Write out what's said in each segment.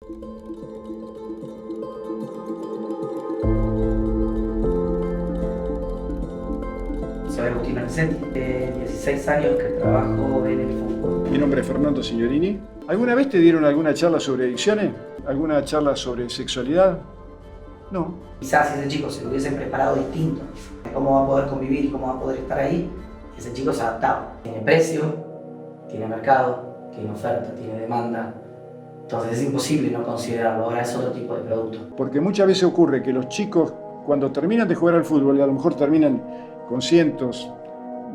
Soy Agustín Alcetti, de 16 años que trabajo en el fútbol. Mi nombre es Fernando Signorini. ¿Alguna vez te dieron alguna charla sobre adicciones? ¿Alguna charla sobre sexualidad? No. Quizás si ese chico se lo hubiesen preparado distinto, cómo va a poder convivir y cómo va a poder estar ahí, ese chico se adaptaba. Tiene precio, tiene mercado, tiene oferta, tiene demanda. Entonces es imposible no considerarlo, ahora es otro tipo de producto. Porque muchas veces ocurre que los chicos, cuando terminan de jugar al fútbol, a lo mejor terminan con cientos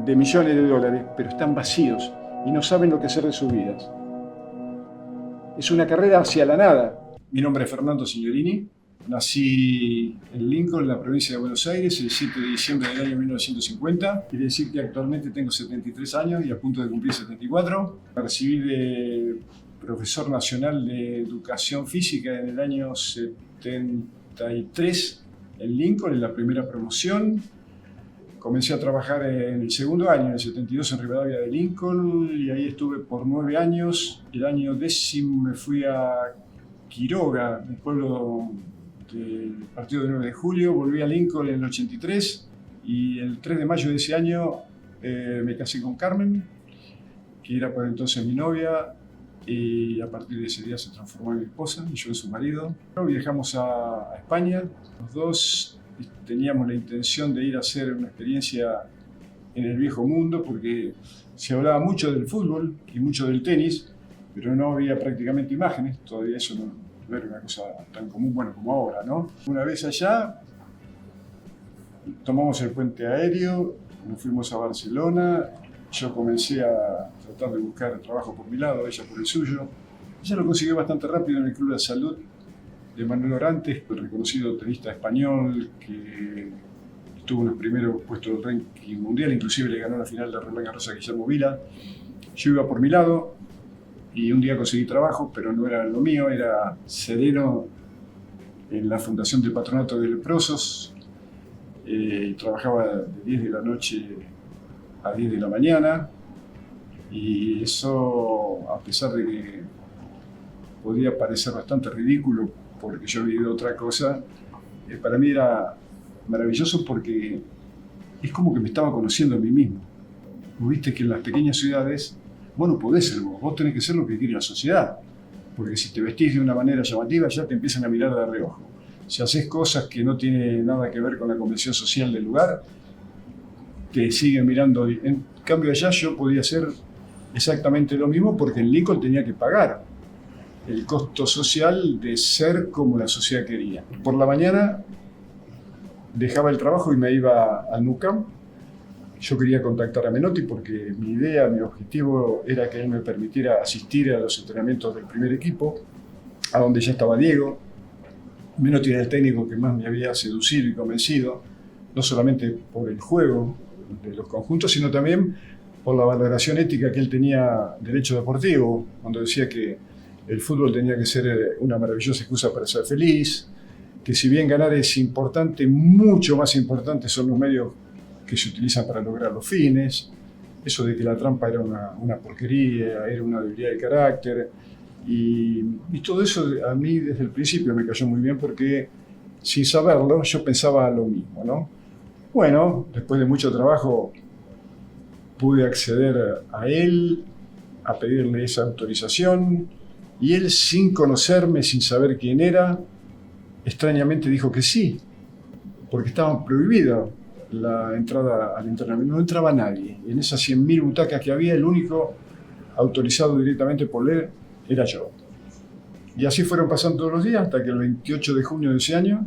de millones de dólares, pero están vacíos y no saben lo que hacer de sus vidas. Es una carrera hacia la nada. Mi nombre es Fernando Signorini. Nací en Lincoln, en la provincia de Buenos Aires, el 7 de diciembre del año 1950. Quiere decir que actualmente tengo 73 años y a punto de cumplir 74. Me recibí de profesor nacional de educación física en el año 73 en Lincoln, en la primera promoción. Comencé a trabajar en el segundo año, en el 72, en Rivadavia de Lincoln, y ahí estuve por 9 años. El año 10º me fui a Quiroga, un pueblo del partido de 9 de julio. Volví a Lincoln en el 83 y el 3 de mayo de ese año me casé con Carmen, que era por entonces mi novia, y a partir de ese día se transformó en mi esposa y yo en su marido. Viajamos a España, los dos teníamos la intención de ir a hacer una experiencia en el viejo mundo porque se hablaba mucho del fútbol y mucho del tenis, pero no había prácticamente imágenes, todavía eso no era una cosa tan común, bueno, como ahora, ¿no? Una vez allá, tomamos el puente aéreo, nos fuimos a Barcelona, yo comencé a tratar de buscar trabajo por mi lado, ella por el suyo. Ella lo consiguió bastante rápido en el Club de Salud de Manuel Orantes, el reconocido tenista español que estuvo en los primeros puestos del ranking mundial, inclusive le ganó la final de Roland Garros a Guillermo Vila. Yo iba por mi lado y un día conseguí trabajo, pero no era lo mío, era sereno en la Fundación del Patronato de Leprosos. Trabajaba de 10 de la noche a 10 de la mañana, y eso, a pesar de que podía parecer bastante ridículo porque yo había vivido otra cosa, para mí era maravilloso porque es como que me estaba conociendo a mí mismo. Vos viste que en las pequeñas ciudades vos no podés ser vos tenés que ser lo que quiere la sociedad, porque si te vestís de una manera llamativa ya te empiezan a mirar de reojo. Si haces cosas que no tienen nada que ver con la convención social del lugar, te siguen mirando. En cambio allá yo podía hacer exactamente lo mismo porque en Lincoln tenía que pagar el costo social de ser como la sociedad quería. Por la mañana dejaba el trabajo y me iba al Nou Camp. Yo quería contactar a Menotti porque mi idea, mi objetivo era que él me permitiera asistir a los entrenamientos del primer equipo, a donde ya estaba Diego. Menotti era el técnico que más me había seducido y convencido, no solamente por el juego de los conjuntos, sino también por la valoración ética que él tenía del hecho deportivo, cuando decía que el fútbol tenía que ser una maravillosa excusa para ser feliz, que si bien ganar es importante, mucho más importantes son los medios que se utilizan para lograr los fines. Eso de que la trampa era una porquería, era una debilidad de carácter, y todo eso a mí desde el principio me cayó muy bien porque sin saberlo yo pensaba lo mismo, ¿no? Bueno, después de mucho trabajo pude acceder a él, a pedirle esa autorización, y él, sin conocerme, sin saber quién era, extrañamente dijo que sí, porque estaba prohibida la entrada al entrenamiento, no entraba nadie. En esas 100.000 butacas que había, el único autorizado directamente por él era yo. Y así fueron pasando todos los días hasta que el 28 de junio de ese año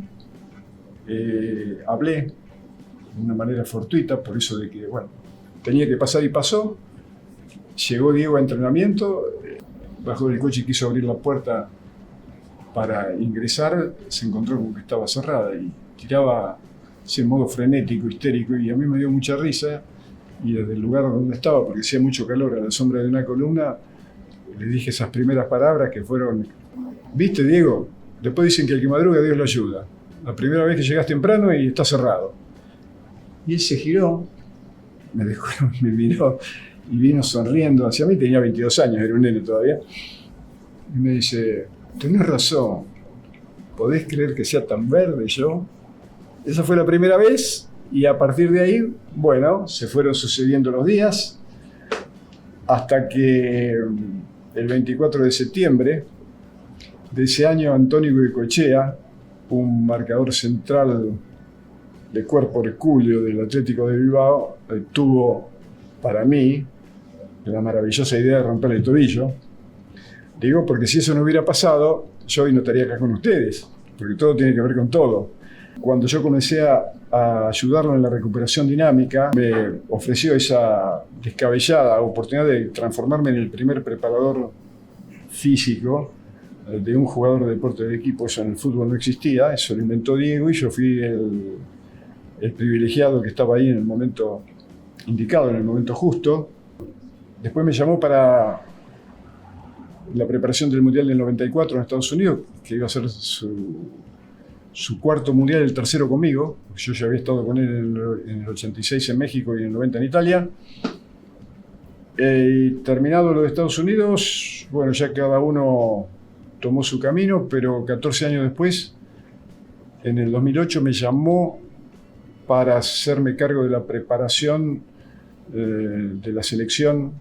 hablé de una manera fortuita, por eso de que, bueno, tenía que pasar y pasó. Llegó Diego a entrenamiento, bajó del coche y quiso abrir la puerta para ingresar, se encontró con que estaba cerrada y tiraba en modo frenético, histérico, y a mí me dio mucha risa, y desde el lugar donde estaba, porque hacía mucho calor a la sombra de una columna, le dije esas primeras palabras que fueron: ¿viste, Diego? Después dicen que el que madruga Dios lo ayuda. La primera vez que llegas temprano y está cerrado. Y él se giró, me dejó, me miró y vino sonriendo hacia mí. Tenía 22 años, era un nene todavía. Y me dice: tenés razón, ¿podés creer que sea tan verde yo? Esa fue la primera vez y a partir de ahí, bueno, se fueron sucediendo los días hasta que el 24 de septiembre de ese año Antonio Goicoechea, un marcador central de Cuerpo Hercúleo del Atlético de Bilbao, tuvo para mí la maravillosa idea de romperle el tobillo. Digo, porque si eso no hubiera pasado, yo hoy no estaría acá con ustedes, porque todo tiene que ver con todo. Cuando yo comencé a ayudarlo en la recuperación dinámica, me ofreció esa descabellada oportunidad de transformarme en el primer preparador físico de un jugador de deporte de equipo. Eso en el fútbol no existía, eso lo inventó Diego y yo fui el privilegiado que estaba ahí en el momento indicado, en el momento justo. Después me llamó para la preparación del Mundial del 94 en Estados Unidos, que iba a ser su cuarto Mundial, el tercero conmigo. Yo ya había estado con él en el 86 en México y en el 90 en Italia. Y terminado lo de Estados Unidos, bueno, ya cada uno tomó su camino, pero 14 años después, en el 2008, me llamó para hacerme cargo de la preparación de la selección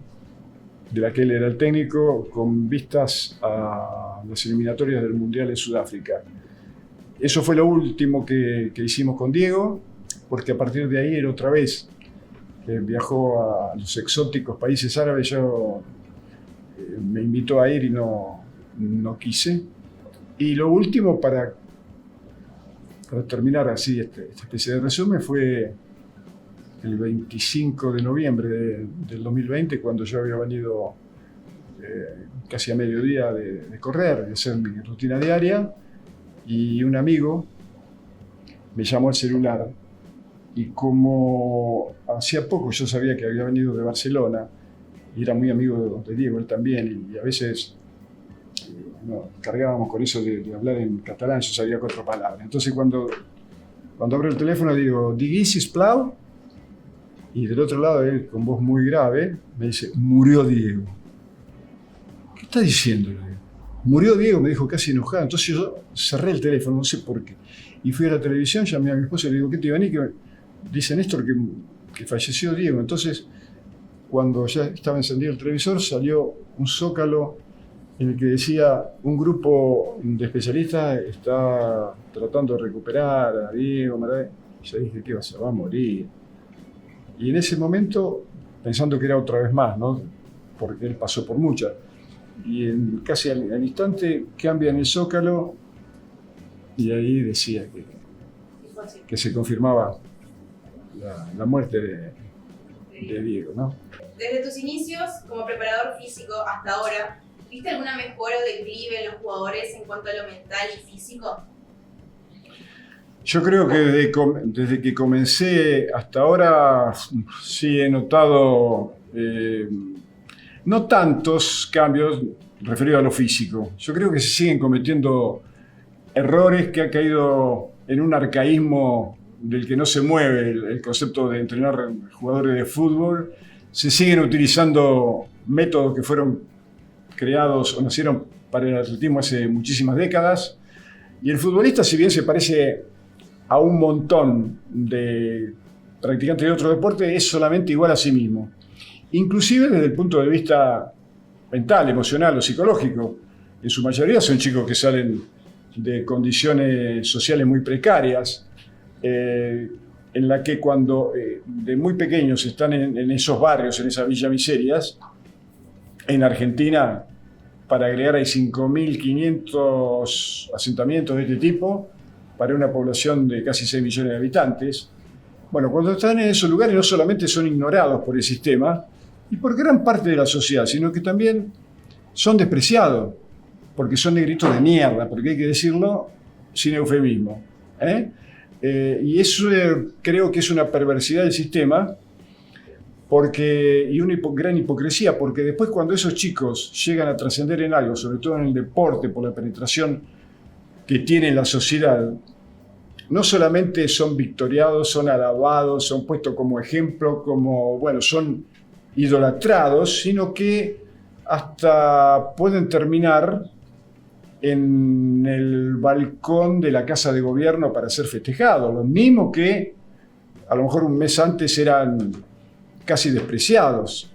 de la que él era el técnico, con vistas a las eliminatorias del Mundial en Sudáfrica. Eso fue lo último que hicimos con Diego, porque a partir de ahí él otra vez viajó a los exóticos países árabes. Yo me invitó a ir y no quise. Y lo último, para terminar así esta especie de resumen, fue el 25 de noviembre del 2020, cuando yo había venido casi a mediodía de correr, de hacer mi rutina diaria, y un amigo me llamó al celular, y como hacía poco yo sabía que había venido de Barcelona, y era muy amigo de Diego, él también, y a veces cargábamos con eso de hablar en catalán, yo sabía 4 palabras. Entonces cuando abro el teléfono digo, «Digui, sisplau», y del otro lado él, con voz muy grave, me dice, «Murió Diego». ¿Qué está diciendo? «Murió Diego», me dijo casi enojado. Entonces yo cerré el teléfono, no sé por qué. Y fui a la televisión, llamé a mi esposa y le digo, «¿Qué te iba a venir? Que dice Néstor que falleció Diego». Entonces, cuando ya estaba encendido el televisor, salió un zócalo en el que decía, un grupo de especialistas está tratando de recuperar a Diego. Y yo dije, ¿qué va a hacer? Va a morir. Y en ese momento, pensando que era otra vez más, ¿no? Porque él pasó por muchas, y casi al instante cambian el zócalo y ahí decía que se confirmaba la muerte de Diego, ¿no? Desde tus inicios como preparador físico hasta ahora, ¿viste alguna mejora o declive en los jugadores en cuanto a lo mental y físico? Yo creo que desde que comencé hasta ahora sí he notado no tantos cambios referidos a lo físico. Yo creo que se siguen cometiendo errores, que ha caído en un arcaísmo del que no se mueve el concepto de entrenar jugadores de fútbol. Se siguen utilizando métodos que fueron creados o nacieron para el atletismo hace muchísimas décadas. Y el futbolista, si bien se parece a un montón de practicantes de otro deporte, es solamente igual a sí mismo. Inclusive desde el punto de vista mental, emocional o psicológico. En su mayoría son chicos que salen de condiciones sociales muy precarias, en la que cuando de muy pequeños están en esos barrios, en esas villamiserias, en Argentina, para agregar, hay 5.500 asentamientos de este tipo, para una población de casi 6 millones de habitantes. Bueno, cuando están en esos lugares no solamente son ignorados por el sistema y por gran parte de la sociedad, sino que también son despreciados, porque son negritos de mierda, porque hay que decirlo sin eufemismo. Y eso creo que es una perversidad del sistema, y una gran hipocresía, porque después cuando esos chicos llegan a trascender en algo, sobre todo en el deporte, por la penetración que tiene la sociedad, no solamente son victoriados, son alabados, son puestos como ejemplo, son idolatrados, sino que hasta pueden terminar en el balcón de la Casa de Gobierno para ser festejados, los mismos que a lo mejor un mes antes eran casi despreciados.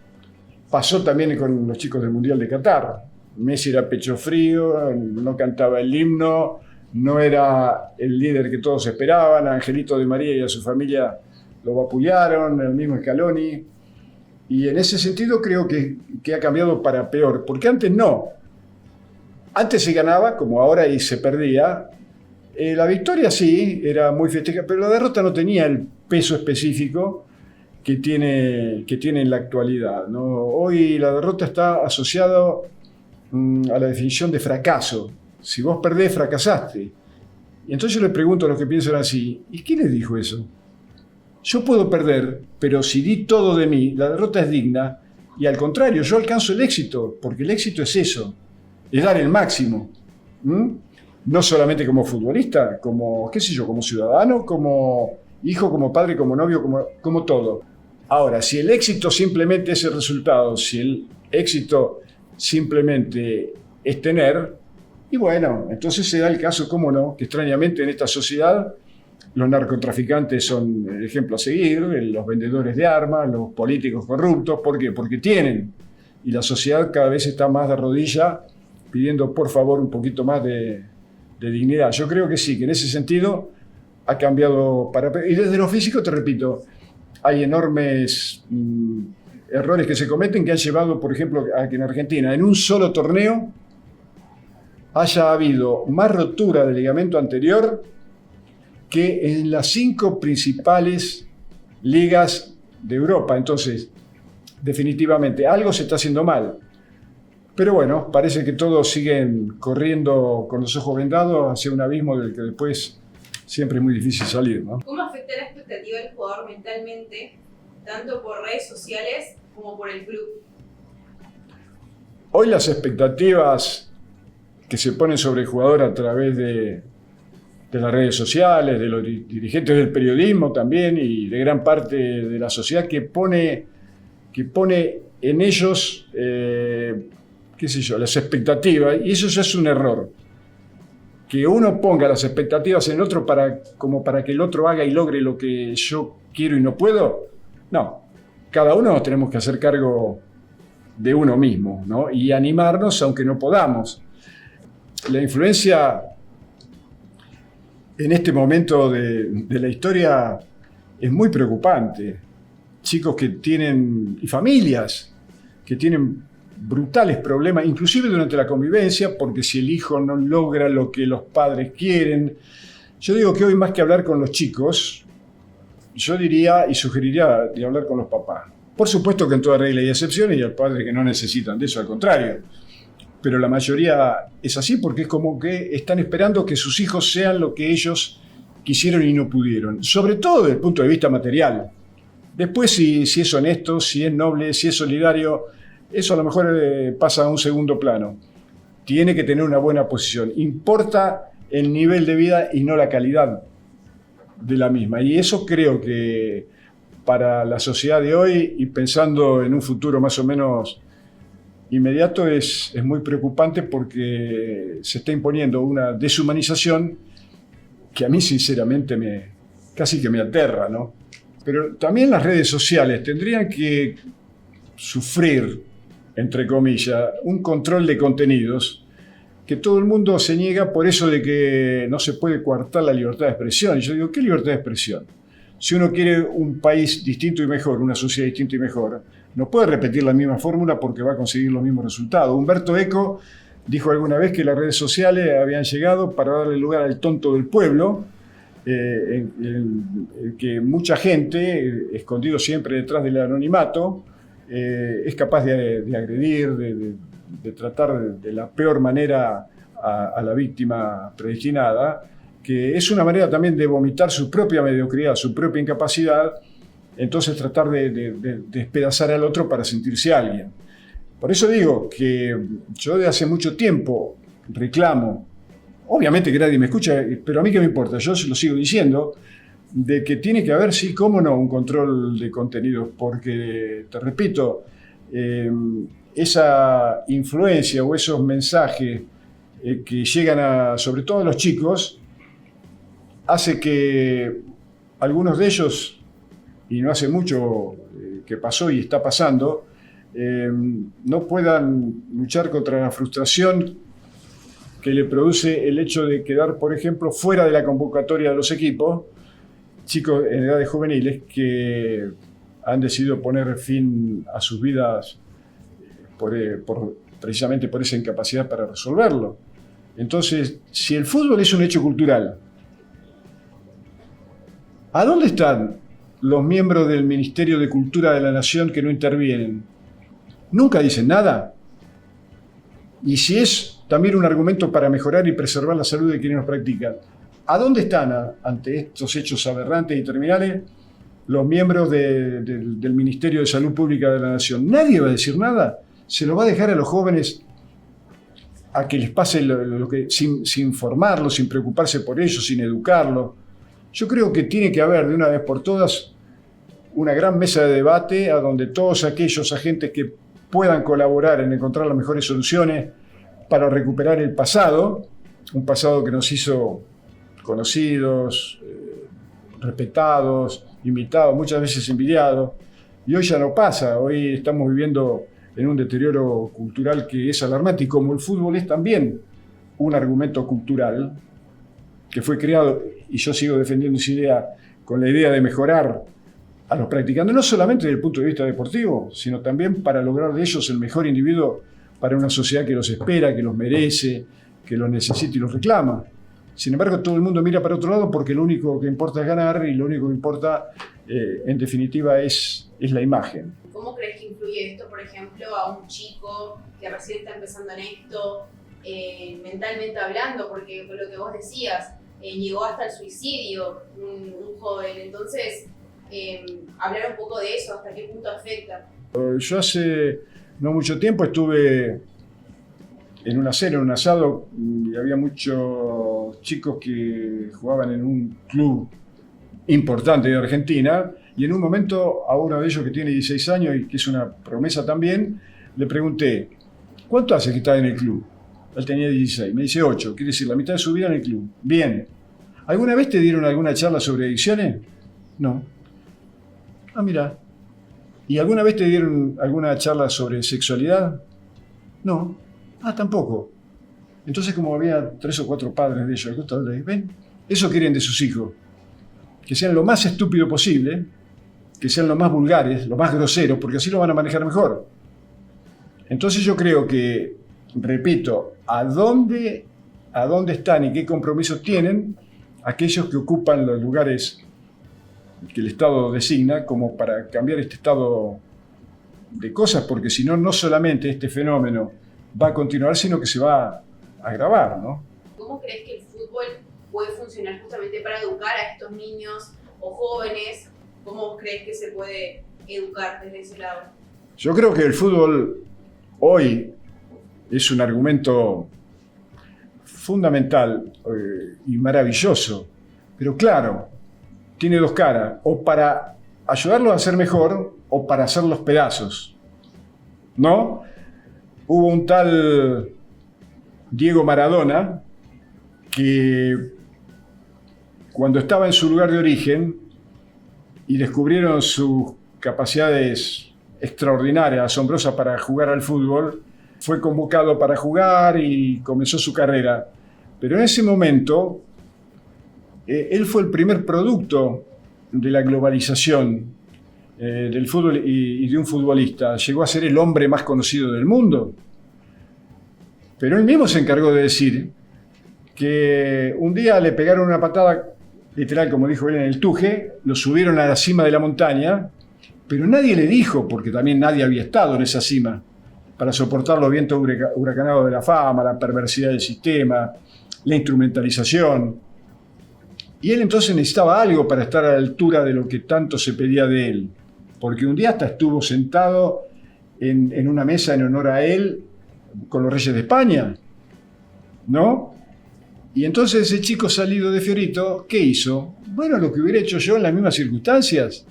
Pasó también con los chicos del Mundial de Qatar. Messi era pecho frío, no cantaba el himno, no era el líder que todos esperaban. A Angelito Di María y a su familia lo vapullaron, el mismo Scaloni. Y en ese sentido creo que ha cambiado para peor, porque antes no. Antes se ganaba, como ahora, y se perdía. La victoria sí, era muy festeja, pero la derrota no tenía el peso específico que tiene en la actualidad, ¿no? Hoy la derrota está asociada a la definición de fracaso. Si vos perdés, fracasaste. Y entonces yo le pregunto a los que piensan así, ¿y quién les dijo eso? Yo puedo perder, pero si di todo de mí, la derrota es digna, y al contrario, yo alcanzo el éxito, porque el éxito es eso, es dar el máximo. No solamente como futbolista, como, qué sé yo, como ciudadano, como hijo, como padre, como novio, como todo. Ahora, si el éxito simplemente es el resultado, si el éxito simplemente es tener, y bueno, entonces se da el caso, cómo no, que extrañamente en esta sociedad los narcotraficantes son el ejemplo a seguir, los vendedores de armas, los políticos corruptos. ¿Por qué? Porque tienen. Y la sociedad cada vez está más de rodilla pidiendo por favor un poquito más de dignidad. Yo creo que sí, que en ese sentido ha cambiado para... Y desde lo físico, te repito, hay enormes errores que se cometen que han llevado, por ejemplo, a que en Argentina, en un solo torneo, haya habido más rotura del ligamento anterior que en las 5 principales ligas de Europa. Entonces, definitivamente, algo se está haciendo mal. Pero bueno, parece que todos siguen corriendo con los ojos vendados hacia un abismo del que después siempre es muy difícil salir, ¿no? ¿Cómo afecta la expectativa del jugador mentalmente, tanto por redes sociales como por el club? Hoy las expectativas que se ponen sobre el jugador a través de las redes sociales, de los dirigentes del periodismo también y de gran parte de la sociedad que pone en ellos, qué sé yo, las expectativas, y eso ya es un error. Que uno ponga las expectativas en el otro como para que el otro haga y logre lo que yo quiero y no puedo, no. Cada uno nos tenemos que hacer cargo de uno mismo, ¿no? Y animarnos aunque no podamos. La influencia en este momento de la historia es muy preocupante. Chicos que tienen, y familias que tienen brutales problemas, inclusive durante la convivencia, porque si el hijo no logra lo que los padres quieren. Yo digo que hoy, más que hablar con los chicos, yo diría y sugeriría de hablar con los papás. Por supuesto que en toda regla hay excepciones y hay padres que no necesitan de eso, al contrario. Pero la mayoría es así porque es como que están esperando que sus hijos sean lo que ellos quisieron y no pudieron. Sobre todo desde el punto de vista material. Después, si es honesto, si es noble, si es solidario, eso a lo mejor pasa a un segundo plano. Tiene que tener una buena posición. Importa el nivel de vida y no la calidad de la misma. Y eso creo que para la sociedad de hoy, y pensando en un futuro más o menos inmediato, es muy preocupante porque se está imponiendo una deshumanización que a mí sinceramente casi que me aterra, ¿no? Pero también las redes sociales tendrían que sufrir, entre comillas, un control de contenidos que todo el mundo se niega por eso de que no se puede coartar la libertad de expresión. Y yo digo, ¿qué libertad de expresión? Si uno quiere un país distinto y mejor, una sociedad distinta y mejor, no puede repetir la misma fórmula porque va a conseguir los mismos resultados. Humberto Eco dijo alguna vez que las redes sociales habían llegado para darle lugar al tonto del pueblo, que mucha gente, escondido siempre detrás del anonimato, es capaz de agredir, de tratar de la peor manera a la víctima predestinada, que es una manera también de vomitar su propia mediocridad, su propia incapacidad, entonces tratar de despedazar al otro para sentirse alguien. Por eso digo que yo desde hace mucho tiempo reclamo, obviamente que nadie me escucha, pero a mí qué me importa, yo lo sigo diciendo, de que tiene que haber, sí, cómo no, un control de contenidos, porque, te repito, esa influencia o esos mensajes que llegan sobre todo a los chicos, hace que algunos de ellos, y no hace mucho que pasó y está pasando, no puedan luchar contra la frustración que le produce el hecho de quedar, por ejemplo, fuera de la convocatoria de los equipos, chicos en edades juveniles que han decidido poner fin a sus vidas precisamente por esa incapacidad para resolverlo. Entonces, si el fútbol es un hecho cultural, ¿a dónde están los miembros del Ministerio de Cultura de la Nación que no intervienen? Nunca dicen nada. Y si es también un argumento para mejorar y preservar la salud de quienes los practican, ¿a dónde están ante estos hechos aberrantes y terminales los miembros del Ministerio de Salud Pública de la Nación? Nadie va a decir nada. Se lo va a dejar a los jóvenes a que les pase lo que, sin formarlos, sin preocuparse por ellos, sin educarlos. Yo creo que tiene que haber de una vez por todas una gran mesa de debate a donde todos aquellos agentes que puedan colaborar en encontrar las mejores soluciones para recuperar el pasado, un pasado que nos hizo conocidos, respetados, imitados, muchas veces envidiados, y hoy ya no pasa. Hoy estamos viviendo en un deterioro cultural que es alarmante, y como el fútbol es también un argumento cultural que fue creado, y yo sigo defendiendo esa idea, con la idea de mejorar a los practicantes, no solamente desde el punto de vista deportivo, sino también para lograr de ellos el mejor individuo para una sociedad que los espera, que los merece, que los necesita y los reclama. Sin embargo, todo el mundo mira para otro lado porque lo único que importa es ganar, y lo único que importa, en definitiva, es la imagen. ¿Cómo crees que influye esto, por ejemplo, a un chico que recién está empezando en esto, mentalmente hablando? Porque con lo que vos decías, llegó hasta el suicidio un joven. Entonces, hablar un poco de eso, hasta qué punto afecta. Yo hace no mucho tiempo estuve en una cena, en un asado, y había muchos chicos que jugaban en un club importante de Argentina, y en un momento a uno de ellos que tiene 16 años y que es una promesa también, le pregunté, ¿cuánto hace que está en el club? Él tenía 16, me dice 8, quiere decir la mitad de su vida en el club. Bien. ¿Alguna vez te dieron alguna charla sobre adicciones? No. Ah, mira. ¿Y alguna vez te dieron alguna charla sobre sexualidad? No. Ah, tampoco. Entonces, como había 3 o 4 padres de ellos al costado, le dije, ven, eso quieren de sus hijos. Que sean lo más estúpido posible, que sean lo más vulgares, lo más groseros, porque así lo van a manejar mejor. Entonces yo creo que, repito, ¿a dónde están y qué compromisos tienen aquellos que ocupan los lugares que el Estado designa como para cambiar este estado de cosas? Porque si no, no solamente este fenómeno va a continuar, sino que se va a agravar, ¿no? ¿Cómo crees que el fútbol puede funcionar justamente para educar a estos niños o jóvenes? ¿Cómo crees que se puede educar desde ese lado? Yo creo que el fútbol hoy es un argumento fundamental y maravilloso, pero claro, tiene dos caras, o para ayudarlos a ser mejor o para hacerlos pedazos, ¿no? Hubo un tal Diego Maradona que cuando estaba en su lugar de origen y descubrieron sus capacidades extraordinarias, asombrosas para jugar al fútbol, fue convocado para jugar y comenzó su carrera. Pero en ese momento, él fue el primer producto de la globalización del fútbol y de un futbolista. Llegó a ser el hombre más conocido del mundo. Pero él mismo se encargó de decir que un día le pegaron una patada, literal, como dijo él, en el tuje, lo subieron a la cima de la montaña, pero nadie le dijo, porque también nadie había estado en esa cima, para soportar los vientos huracanados de la fama, la perversidad del sistema, la instrumentalización. Y él entonces necesitaba algo para estar a la altura de lo que tanto se pedía de él, porque un día hasta estuvo sentado en una mesa en honor a él con los reyes de España, ¿no? Y entonces ese chico salido de Fiorito, ¿qué hizo? Bueno, lo que hubiera hecho yo en las mismas circunstancias.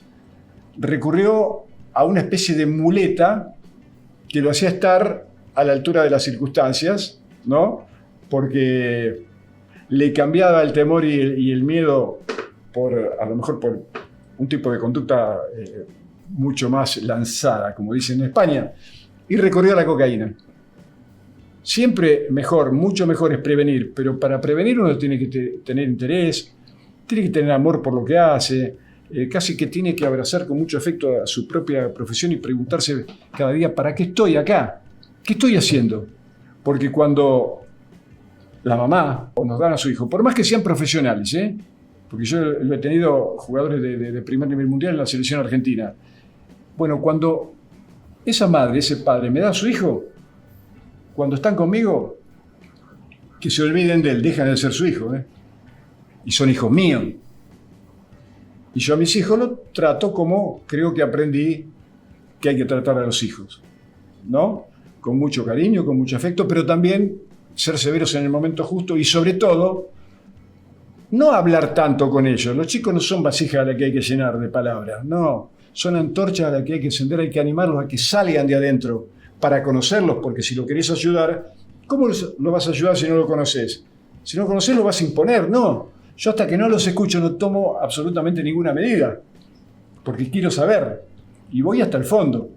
Recurrió a una especie de muleta que lo hacía estar a la altura de las circunstancias, ¿no? porque le cambiaba el temor y el miedo a lo mejor por un tipo de conducta mucho más lanzada, como dicen en España, y recurrió a la cocaína. Siempre mejor, mucho mejor es prevenir, pero para prevenir uno tiene que tener interés, tiene que tener amor por lo que hace, casi que tiene que abrazar con mucho afecto a su propia profesión y preguntarse cada día, ¿para qué estoy acá? ¿Qué estoy haciendo? Porque cuando la mamá nos dan a su hijo, por más que sean profesionales, porque yo lo he tenido jugadores de primer nivel mundial en la selección argentina, bueno, cuando esa madre, ese padre me da a su hijo, cuando están conmigo, que se olviden de él, dejan de ser su hijo, y son hijos míos. Y yo a mis hijos los trato como creo que aprendí que hay que tratar a los hijos, ¿no? Con mucho cariño, con mucho afecto, pero también ser severos en el momento justo y sobre todo no hablar tanto con ellos. Los chicos no son vasijas a las que hay que llenar de palabras, no, son antorchas a las que hay que encender, hay que animarlos a que salgan de adentro para conocerlos, porque si lo querés ayudar, ¿cómo lo vas a ayudar si no lo conoces? Si no lo conoces lo vas a imponer, no. Yo hasta que no los escucho no tomo absolutamente ninguna medida, porque quiero saber y voy hasta el fondo.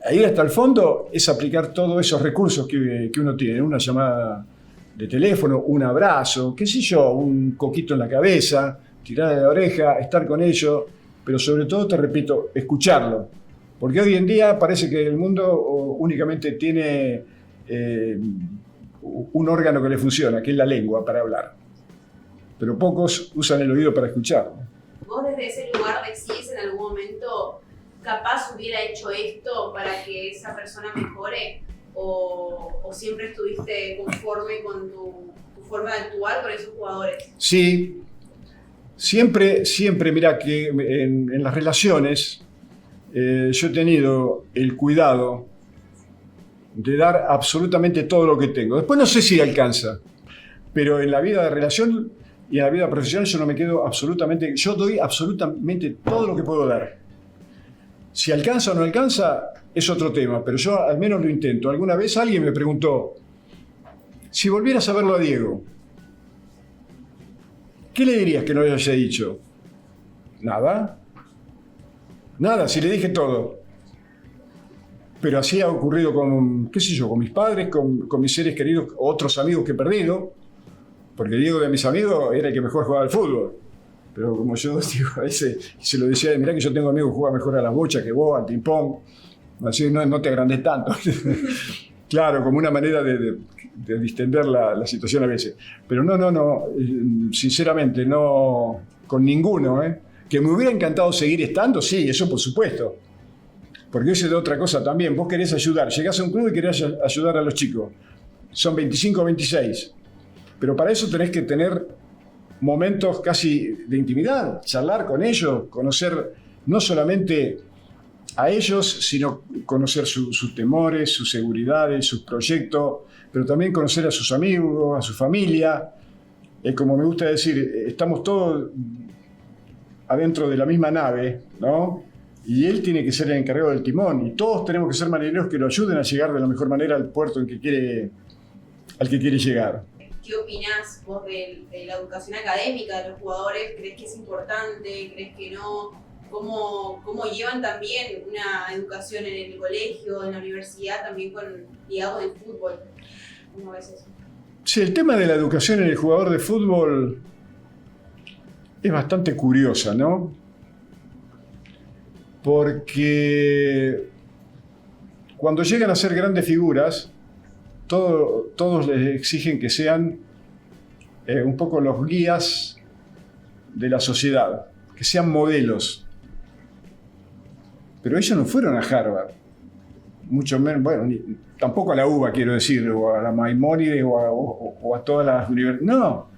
A ir hasta el fondo es aplicar todos esos recursos que uno tiene, una llamada de teléfono, un abrazo, qué sé yo, un coquito en la cabeza, tirar de la oreja, estar con ellos, pero sobre todo, te repito, escucharlo. Porque hoy en día parece que el mundo únicamente tiene un órgano que le funciona, que es la lengua para hablar. Pero pocos usan el oído para escuchar. ¿Vos desde ese lugar decís en algún momento, capaz hubiera hecho esto para que esa persona mejore? ¿O siempre estuviste conforme con tu forma de actuar con esos jugadores? Sí, siempre, mira que en las relaciones yo he tenido el cuidado de dar absolutamente todo lo que tengo. Después no sé si alcanza, pero en la vida de relación y en la vida profesional yo no me quedo absolutamente, yo doy absolutamente todo lo que puedo dar. Si alcanza o no alcanza es otro tema, pero yo al menos lo intento. Alguna vez alguien me preguntó, si volvieras a verlo a Diego, ¿qué le dirías que no le haya dicho? Nada, si le dije todo. Pero así ha ocurrido con, qué sé yo, con mis padres, con mis seres queridos, otros amigos que he perdido, porque Diego de mis amigos era el que mejor jugaba al fútbol. Pero como yo digo, a veces se lo decía, mirá que yo tengo amigos que juegan mejor a la bocha que vos, al ping-pong, así no te agrandes tanto. Claro, como una manera de distender la situación a veces. Pero no, sinceramente, no con ninguno, Que me hubiera encantado seguir estando, sí, eso por supuesto. Porque eso es de otra cosa también. Vos querés ayudar, llegás a un club y querés ayudar a los chicos. Son 25 o 26. Pero para eso tenés que tener momentos casi de intimidad, charlar con ellos, conocer no solamente a ellos, sino conocer sus temores, sus seguridades, sus proyectos, pero también conocer a sus amigos, a su familia. Como me gusta decir, estamos todos adentro de la misma nave, ¿no? Y él tiene que ser el encargado del timón, y todos tenemos que ser marineros que lo ayuden a llegar de la mejor manera al puerto al que quiere llegar. ¿Qué opinás vos de la educación académica de los jugadores? ¿Crees que es importante? ¿Crees que no? ¿Cómo llevan también una educación en el colegio, en la universidad, también ligado al fútbol? ¿Cómo ves eso? Sí, el tema de la educación en el jugador de fútbol es bastante curiosa, ¿no? Porque cuando llegan a ser grandes figuras, todos les exigen que sean un poco los guías de la sociedad, que sean modelos. Pero ellos no fueron a Harvard, mucho menos, bueno, tampoco a la UBA, quiero decir, o a la Maimónides o a todas las universidades. No,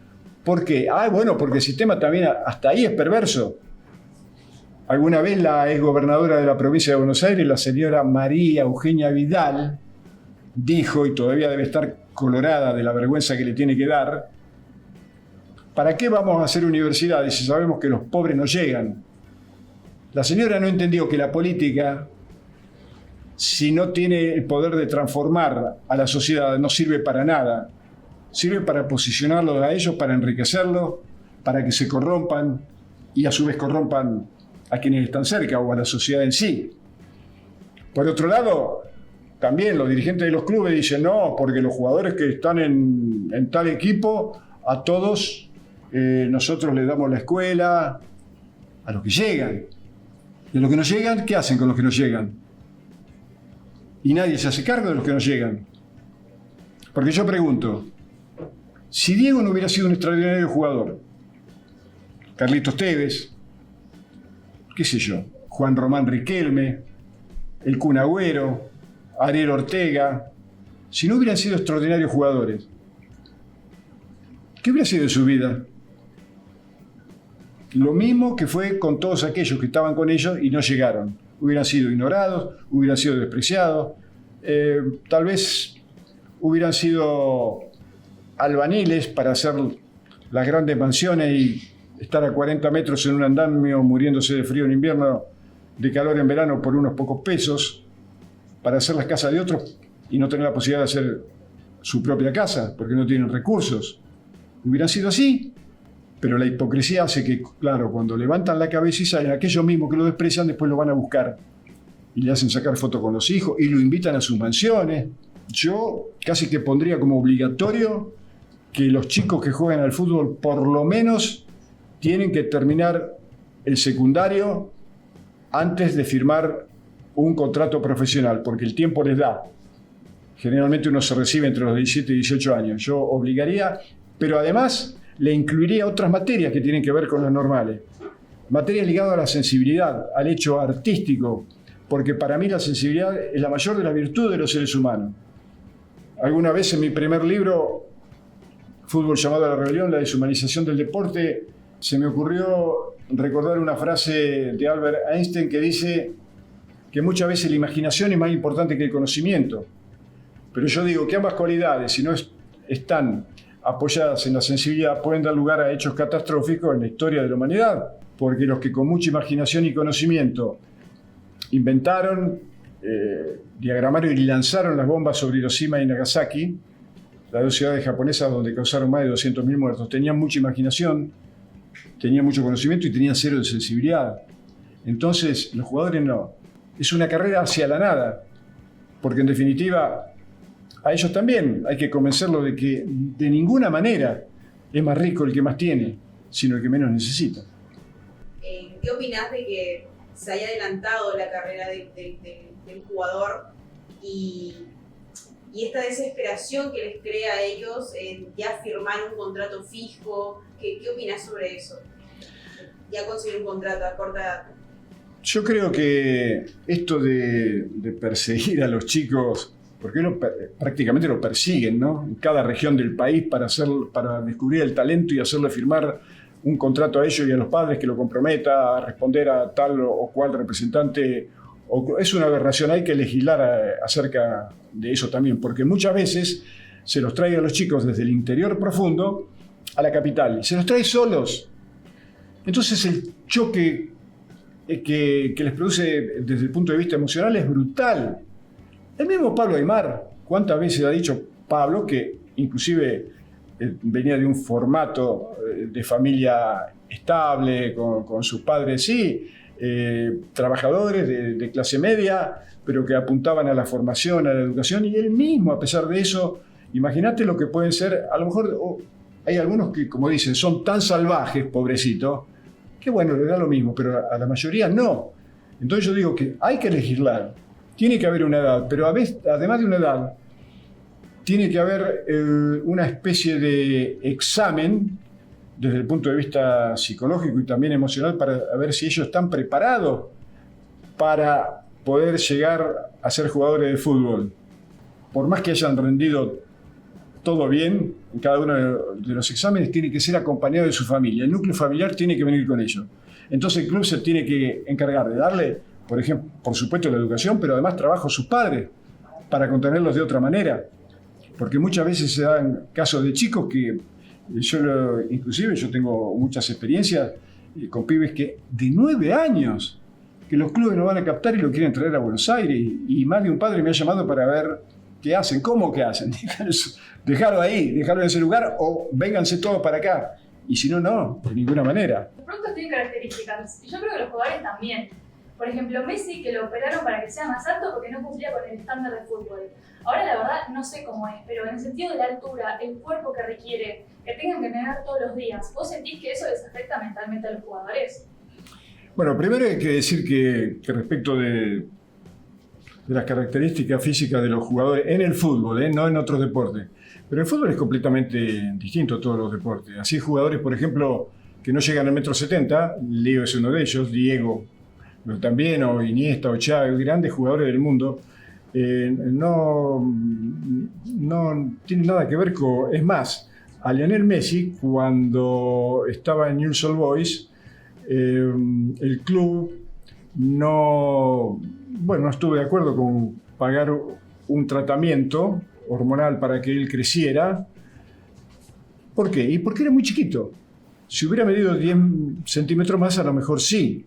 ¿por qué? Bueno, porque el sistema también hasta ahí es perverso. Alguna vez la exgobernadora de la provincia de Buenos Aires, la señora María Eugenia Vidal, dijo, y todavía debe estar colorada de la vergüenza que le tiene que dar, ¿para qué vamos a hacer universidades si sabemos que los pobres no llegan? La señora no entendió que la política, si no tiene el poder de transformar a la sociedad, no sirve para nada. sirve para posicionarlos a ellos, para enriquecerlos, para que se corrompan y a su vez corrompan a quienes están cerca o a la sociedad en sí. Por otro lado, también los dirigentes de los clubes dicen no, porque los jugadores que están en tal equipo, a todos nosotros les damos la escuela, a los que llegan. Y a los que no llegan, ¿qué hacen con los que no llegan? Y nadie se hace cargo de los que no llegan. Porque yo pregunto, si Diego no hubiera sido un extraordinario jugador, Carlitos Tevez, qué sé yo, Juan Román Riquelme, el Kun Agüero, Ariel Ortega, si no hubieran sido extraordinarios jugadores, ¿qué hubiera sido de su vida? Lo mismo que fue con todos aquellos que estaban con ellos y no llegaron. Hubieran sido ignorados, hubieran sido despreciados, tal vez hubieran sido albaniles para hacer las grandes mansiones y estar a 40 metros en un andamio muriéndose de frío en invierno, de calor en verano por unos pocos pesos, para hacer las casas de otros y no tener la posibilidad de hacer su propia casa porque no tienen recursos. Hubieran sido así, pero la hipocresía hace que, claro, cuando levantan la cabeza y salen, aquellos mismos que lo desprecian después lo van a buscar y le hacen sacar fotos con los hijos y lo invitan a sus mansiones. Yo casi que pondría como obligatorio que los chicos que juegan al fútbol por lo menos tienen que terminar el secundario antes de firmar un contrato profesional, porque el tiempo les da. Generalmente uno se recibe entre los 17 y 18 años. Yo obligaría, pero además le incluiría otras materias que tienen que ver con las normales. Materias ligadas a la sensibilidad, al hecho artístico, porque para mí la sensibilidad es la mayor de las virtudes de los seres humanos. Alguna vez en mi primer libro, Fútbol llamado a la rebelión, la deshumanización del deporte, se me ocurrió recordar una frase de Albert Einstein que dice que muchas veces la imaginación es más importante que el conocimiento. Pero yo digo que ambas cualidades, si no están apoyadas en la sensibilidad, pueden dar lugar a hechos catastróficos en la historia de la humanidad. Porque los que con mucha imaginación y conocimiento inventaron, diagramaron y lanzaron las bombas sobre Hiroshima y Nagasaki, las dos ciudades japonesas donde causaron más de 200.000 muertos, tenían mucha imaginación, tenían mucho conocimiento y tenían cero de sensibilidad. Entonces, los jugadores no. Es una carrera hacia la nada, porque en definitiva a ellos también hay que convencerlos de que de ninguna manera es más rico el que más tiene, sino el que menos necesita. ¿Qué opinás de que se haya adelantado la carrera del jugador y esta desesperación que les crea a ellos en ya firmar un contrato fijo? ¿Qué opinás sobre eso? Ya conseguir un contrato a corta edad. Yo creo que esto de perseguir a los chicos, porque prácticamente lo persiguen, ¿no? En cada región del país para descubrir el talento y hacerle firmar un contrato a ellos y a los padres que lo comprometa a responder a tal o cual representante. Es una aberración, hay que legislar acerca de eso también, porque muchas veces se los trae a los chicos desde el interior profundo a la capital y se los trae solos. Entonces el choque que les produce desde el punto de vista emocional es brutal. El mismo Pablo Aimar, ¿cuántas veces ha dicho Pablo que inclusive venía de un formato de familia estable, con sus padres, sí, trabajadores de clase media, pero que apuntaban a la formación, a la educación, y él mismo, a pesar de eso, imagínate lo que pueden ser, a lo mejor hay algunos que, como dicen, son tan salvajes, pobrecitos, que bueno, les da lo mismo, pero a la mayoría no. Entonces yo digo que hay que legislar, tiene que haber una edad, pero además de una edad, tiene que haber una especie de examen desde el punto de vista psicológico y también emocional para ver si ellos están preparados para poder llegar a ser jugadores de fútbol. Por más que hayan rendido todo bien en cada uno de los exámenes, tiene que ser acompañado de su familia. El núcleo familiar tiene que venir con ellos. Entonces el club se tiene que encargar de darle, por ejemplo, por supuesto la educación, pero además trabajo a sus padres para contenerlos de otra manera. Porque muchas veces se dan casos de chicos que inclusive yo tengo muchas experiencias con pibes que de 9 años que los clubes lo van a captar y lo quieren traer a Buenos Aires, y más de un padre me ha llamado para ver ¿Qué hacen? ¿Cómo que hacen? Déjalo ahí, déjalo en ese lugar o vénganse todos para acá. Y si no, no, de ninguna manera. Los productos tienen características y yo creo que los jugadores también. Por ejemplo, Messi, que lo operaron para que sea más alto porque no cumplía con el estándar de fútbol. Ahora la verdad no sé cómo es, pero en el sentido de la altura, el cuerpo que requiere, que tengan que entrenar todos los días, ¿vos sentís que eso les afecta mentalmente a los jugadores? Bueno, primero hay que decir que respecto de las características físicas de los jugadores en el fútbol, no en otros deportes, pero el fútbol es completamente distinto a todos los deportes. Así jugadores, por ejemplo, que no llegan al 1,70 m, Leo es uno de ellos, Diego también, o Iniesta, o Xavi, grandes jugadores del mundo, no tiene nada que ver con... Es más, a Lionel Messi, cuando estaba en Newell's Old Boys, el club no estuvo de acuerdo con pagar un tratamiento hormonal para que él creciera. ¿Por qué? Y porque era muy chiquito. Si hubiera medido 10 centímetros más, a lo mejor sí.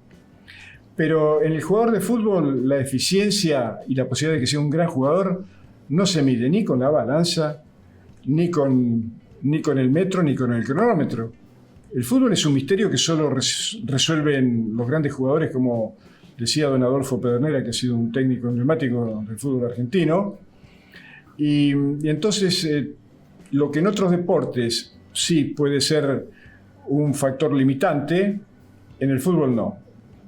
Pero en el jugador de fútbol, la eficiencia y la posibilidad de que sea un gran jugador no se mide ni con la balanza, ni con el metro, ni con el cronómetro. El fútbol es un misterio que solo resuelven los grandes jugadores, como decía don Adolfo Pedernera, que ha sido un técnico emblemático del fútbol argentino. Y entonces, lo que en otros deportes sí puede ser un factor limitante, en el fútbol no.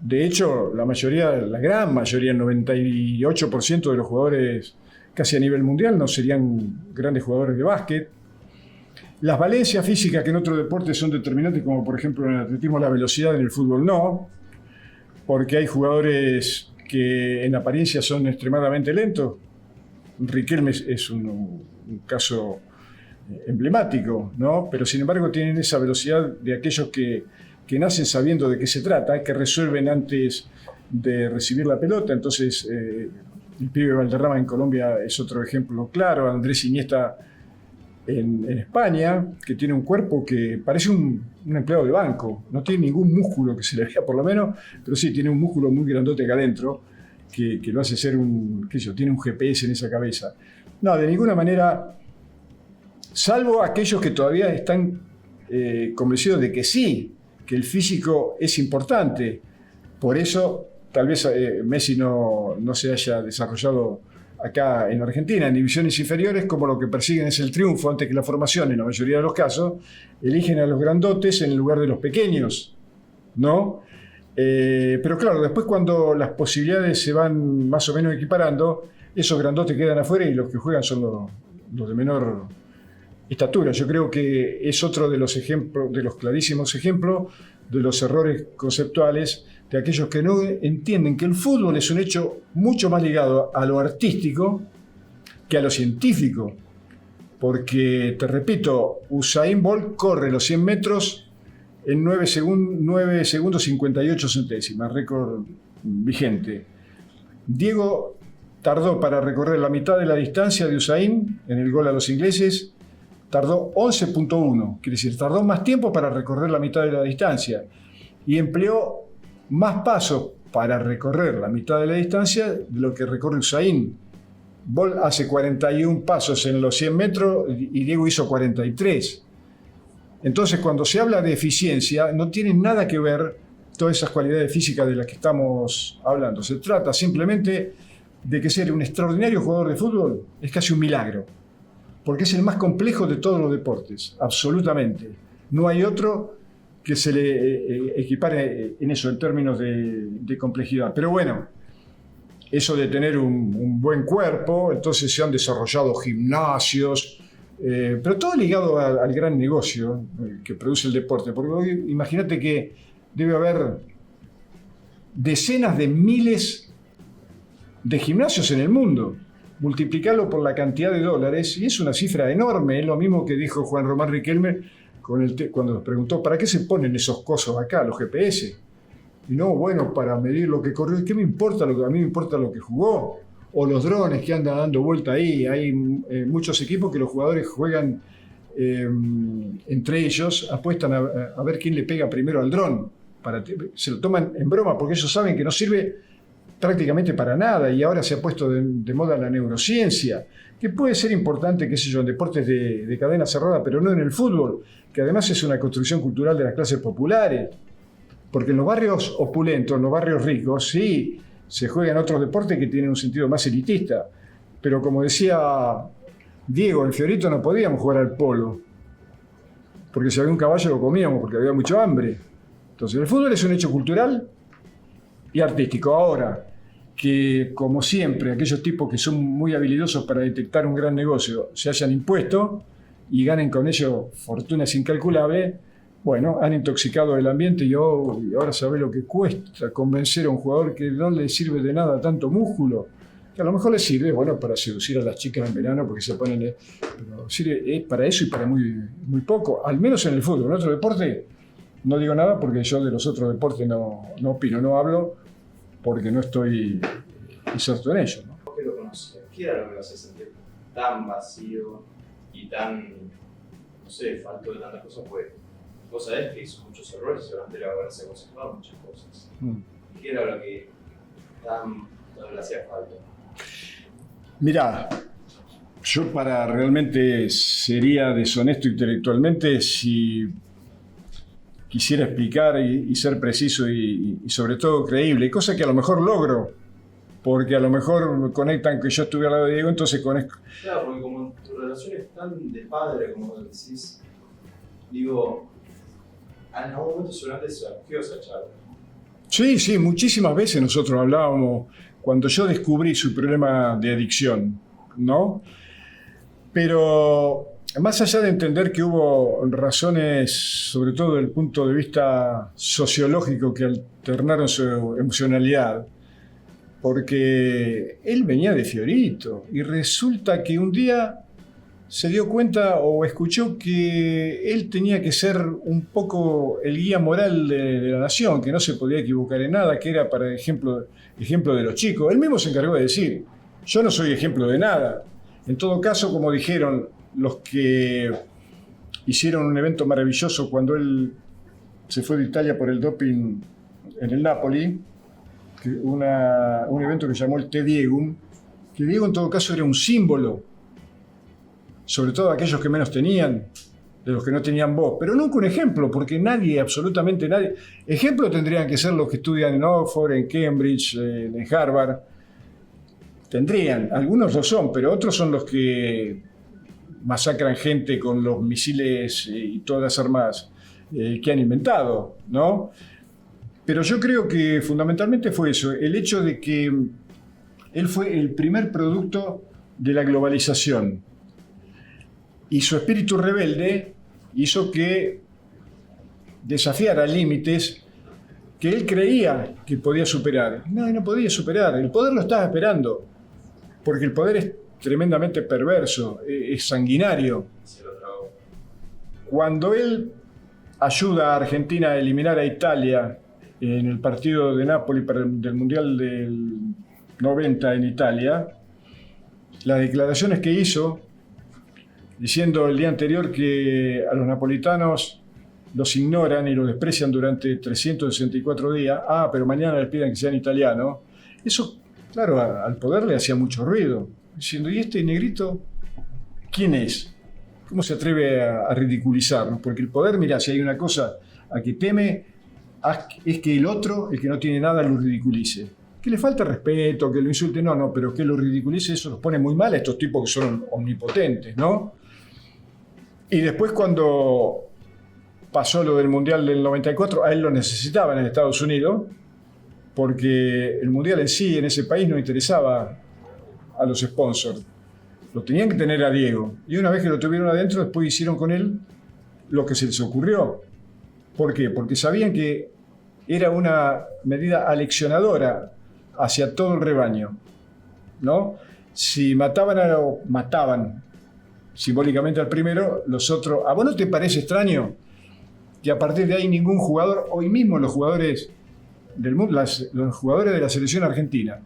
De hecho, la gran mayoría, el 98% de los jugadores casi a nivel mundial no serían grandes jugadores de básquet. Las valencias físicas que en otros deportes son determinantes, como por ejemplo en el atletismo la velocidad, en el fútbol no, porque hay jugadores que en apariencia son extremadamente lentos. Riquelme es un caso emblemático, ¿no? Pero sin embargo tienen esa velocidad de aquellos que nacen sabiendo de qué se trata, que resuelven antes de recibir la pelota. Entonces, el pibe Valderrama en Colombia es otro ejemplo claro. Andrés Iniesta en España, que tiene un cuerpo que parece un empleado de banco. No tiene ningún músculo que se le vea, por lo menos, pero sí tiene un músculo muy grandote acá adentro, que lo hace ser tiene un GPS en esa cabeza. No, de ninguna manera, salvo aquellos que todavía están convencidos de que sí, que el físico es importante. Por eso tal vez Messi no se haya desarrollado acá en Argentina, en divisiones inferiores, como lo que persiguen es el triunfo antes que la formación. En la mayoría de los casos eligen a los grandotes en lugar de los pequeños, ¿no? Pero claro, después cuando las posibilidades se van más o menos equiparando, esos grandotes quedan afuera y los que juegan son los de menor estatura. Yo creo que es otro de los ejemplos, de los clarísimos ejemplos de los errores conceptuales de aquellos que no entienden que el fútbol es un hecho mucho más ligado a lo artístico que a lo científico. Porque, te repito, Usain Bolt corre los 100 metros en 9 segundos 58 centésimas, récord vigente. Diego tardó para recorrer la mitad de la distancia de Usain en el gol a los ingleses, tardó 11.1, quiere decir, tardó más tiempo para recorrer la mitad de la distancia y empleó más pasos para recorrer la mitad de la distancia de lo que recorre Usain. Bolt hace 41 pasos en los 100 metros y Diego hizo 43. Entonces, cuando se habla de eficiencia, no tiene nada que ver todas esas cualidades físicas de las que estamos hablando. Se trata simplemente de que ser un extraordinario jugador de fútbol es casi un milagro, porque es el más complejo de todos los deportes, absolutamente. No hay otro que se le equipare en eso, en términos de complejidad. Pero bueno, eso de tener un buen cuerpo, entonces se han desarrollado gimnasios, pero todo ligado al gran negocio que produce el deporte. Porque hoy, imagínate que debe haber decenas de miles de gimnasios en el mundo. Multiplicarlo por la cantidad de dólares y es una cifra enorme. Es lo mismo que dijo Juan Román Riquelme cuando nos preguntó ¿para qué se ponen esos cosos acá, los GPS? Y no, bueno, para medir lo que corrió. ¿Qué me importa? A mí me importa lo que jugó. O los drones que andan dando vuelta ahí. Hay muchos equipos que los jugadores juegan entre ellos, apuestan a ver quién le pega primero al dron. Se lo toman en broma porque ellos saben que no sirve prácticamente para nada, y ahora se ha puesto de moda la neurociencia, que puede ser importante, qué sé yo, en deportes de cadena cerrada, pero no en el fútbol, que además es una construcción cultural de las clases populares. Porque en los barrios opulentos, en los barrios ricos, sí, se juegan otros deportes que tienen un sentido más elitista. Pero como decía Diego, en Fiorito no podíamos jugar al polo, porque si había un caballo lo comíamos, porque había mucho hambre. Entonces el fútbol es un hecho cultural y artístico. Ahora, que como siempre, aquellos tipos que son muy habilidosos para detectar un gran negocio se hayan impuesto y ganen con ello fortunas incalculables, bueno, han intoxicado el ambiente y ahora sabe lo que cuesta convencer a un jugador que no le sirve de nada tanto músculo, que a lo mejor le sirve, bueno, para seducir a las chicas en verano porque se ponen, pero sirve para eso y para muy, muy poco, al menos en el fútbol. En otro deporte no digo nada porque yo de los otros deportes no opino, no hablo porque no estoy inserto en ello, ¿no? ¿Por qué lo conoces? ¿Qué era lo que lo hace sentir tan vacío y tan, no sé, falto de tantas cosas? Pues vos sabés que hizo muchos errores y seguramente le va a haberse aconsejado muchas cosas. ¿Qué era lo que no le hacía falta? Mirá, yo realmente sería deshonesto intelectualmente si quisiera explicar y ser preciso y sobre todo creíble, cosa que a lo mejor logro, porque a lo mejor conectan que yo estuve al lado de Diego, entonces conecto. Claro, porque como tu relación es tan de padre, como decís, digo, en algún momento seguramente se surgió esa charla. Sí, muchísimas veces nosotros hablábamos cuando yo descubrí su problema de adicción, ¿no? Pero más allá de entender que hubo razones, sobre todo desde el punto de vista sociológico, que alternaron su emocionalidad, porque él venía de Fiorito y resulta que un día se dio cuenta o escuchó que él tenía que ser un poco el guía moral de la nación, que no se podía equivocar en nada, que era, para ejemplo de los chicos. Él mismo se encargó de decir, yo no soy ejemplo de nada. En todo caso, como dijeron los que hicieron un evento maravilloso cuando él se fue de Italia por el doping en el Napoli, un evento que llamó el Te Diegum, que Diego en todo caso era un símbolo, sobre todo aquellos que menos tenían, de los que no tenían voz, pero nunca un ejemplo, porque nadie, absolutamente nadie, ejemplo tendrían que ser los que estudian en Oxford, en Cambridge, en Harvard, tendrían, algunos lo son, pero otros son los que masacran gente con los misiles y todas las armas que han inventado, ¿no? Pero yo creo que fundamentalmente fue eso, el hecho de que él fue el primer producto de la globalización y su espíritu rebelde hizo que desafiara límites que él creía que podía superar. No podía superar, el poder lo estaba esperando, porque el poder es tremendamente perverso, es sanguinario. Cuando él ayuda a Argentina a eliminar a Italia en el partido de Napoli del Mundial del 90 en Italia, las declaraciones que hizo, diciendo el día anterior que a los napolitanos los ignoran y los desprecian durante 364 días, pero mañana les piden que sean italianos, eso, claro, al poder le hacía mucho ruido, diciendo, ¿y este negrito quién es? ¿Cómo se atreve a ridiculizarnos? Porque el poder, mirá, si hay una cosa a que teme, es que el otro, el que no tiene nada, lo ridiculice. Que le falta respeto, que lo insulte, no, pero que lo ridiculice, eso los pone muy mal a estos tipos que son omnipotentes, ¿no? Y después cuando pasó lo del Mundial del 94, a él lo necesitaban en Estados Unidos, porque el Mundial en sí, en ese país, no interesaba a los sponsors. Lo tenían que tener a Diego. Y una vez que lo tuvieron adentro, después hicieron con él lo que se les ocurrió. ¿Por qué? Porque sabían que era una medida aleccionadora hacia todo el rebaño, ¿no? Si mataban simbólicamente al primero, los otros... ¿A vos no te parece extraño que a partir de ahí ningún jugador, hoy mismo los jugadores del mundo, los jugadores de la selección argentina,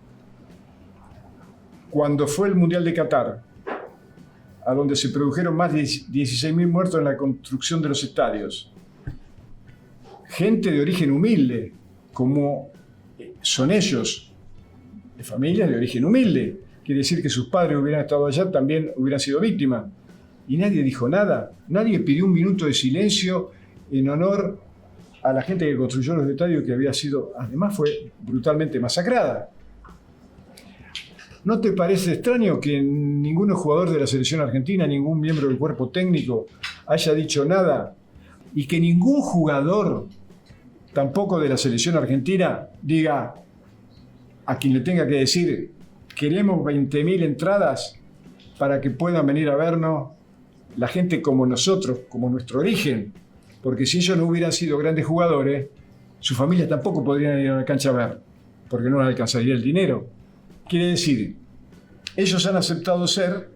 cuando fue el Mundial de Qatar, a donde se produjeron más de 16.000 muertos en la construcción de los estadios, gente de origen humilde, como son ellos, de familias de origen humilde. Quiere decir que sus padres hubieran estado allá, también hubieran sido víctimas. Y nadie dijo nada, nadie pidió un minuto de silencio en honor a la gente que construyó los estadios, que había sido, además fue brutalmente masacrada. ¿No te parece extraño que ningún jugador de la selección argentina, ningún miembro del cuerpo técnico haya dicho nada y que ningún jugador, tampoco de la selección argentina, diga a quien le tenga que decir: queremos 20.000 entradas para que puedan venir a vernos la gente como nosotros, como nuestro origen? Porque si ellos no hubieran sido grandes jugadores, sus familias tampoco podrían ir a la cancha a ver, porque no les alcanzaría el dinero. Quiere decir, ellos han aceptado ser